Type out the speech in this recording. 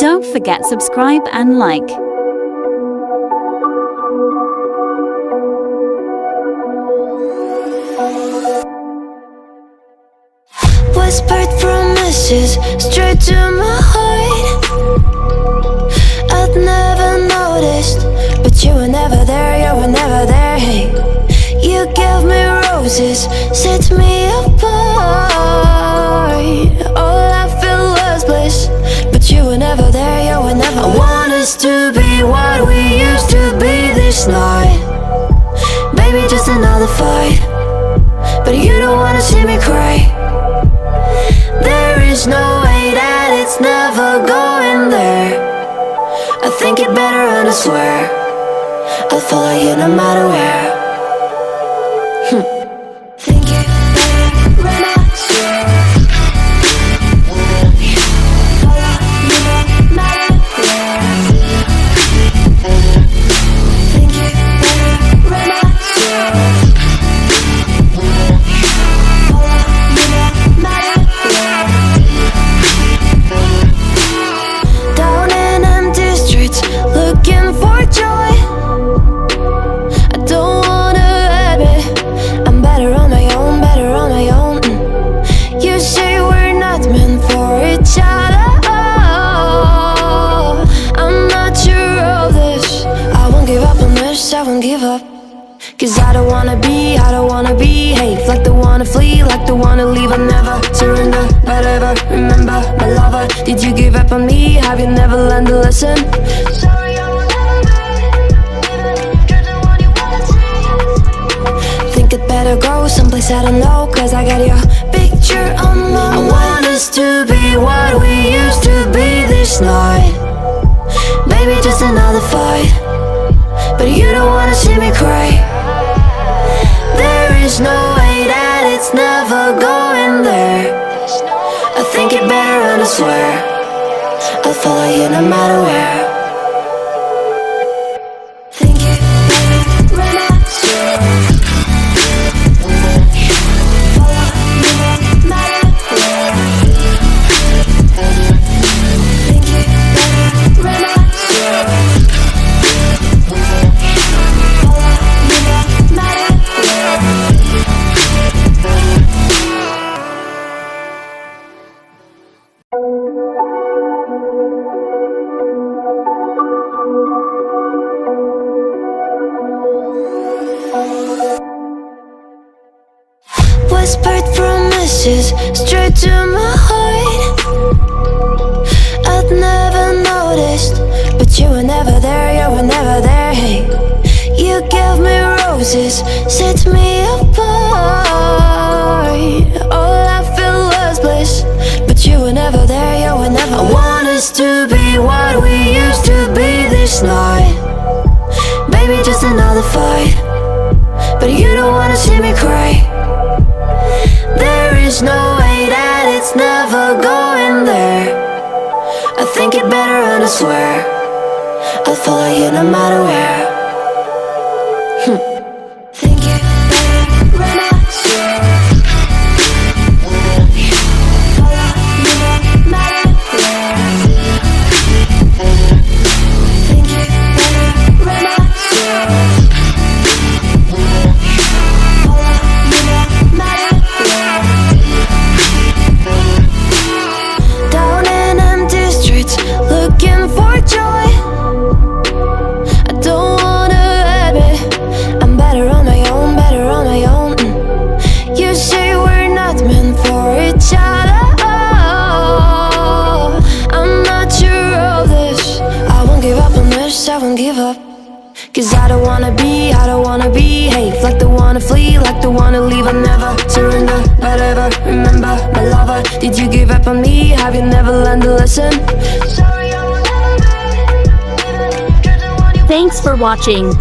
Don't forget subscribe and like. Whispered promises straight to my heart. I'd never noticed, but you were never there, you were never there. Hey, you gave me roses, set me apart. All I felt was bliss, but you were never there, you were never there. I want us to be what we used to be this night. Baby, just another fight, but you don't wanna see me cry. There is no way that it's never going there. I think it better and I swear I'll follow you no matter where. Think it better and I swear follow you no matter where. Think it better and I swear follow you no matter where. Down in empty streets, looking for joy. I don't wanna admit I'm better on my own, better on my own. You say we're not meant for each other. I'm not sure of this. I won't give up on this, I won't give up. Cause I don't wanna behave like the one to flee, like the one to leave. I never surrender, but ever remember my lover. Did you give up on me? Have you never learned a lesson? Sorry, I will never be, even if you're the one you wanna see. Think it better go someplace I don't know, cause I got your picture on my mind. I want us to be what we used to be this night. Maybe just another fight, but you don't wanna see me cry. There is no way that it's never going there. I think it better and I swear I'll follow you no matter where. Think it better and I swear follow you no matter where. Think it better and I swear follow you no matter where. Whispered promises straight to my heart. I'd never noticed, but you were never there, you were never there. Hey, you gave me roses, set me apart. All I felt was bliss, but you were never there, you were never there. I want us to be what we used to be this night. Baby, just another fight, but you don't wanna see me cry. There is no way that it's never going there. I think it better and I swear I'll follow you no matter where. Think it better and I swear follow you no matter where. Think it better and I swear follow you no matter where. Down in empty streets, looking for joy. I don't wanna admit I'm better on my own, better on my own. You say we're not meant for each other. I'm not sure of this. I won't give up on this, I won't give up. Cause I don't wanna behave like the one to flee, like the one to leave. I never surrender, but ever remember my lover. Did you give up on me? Have you never learned a lesson? Sorry, I will never be, even if you're the one you wanna see. Thanks for watching.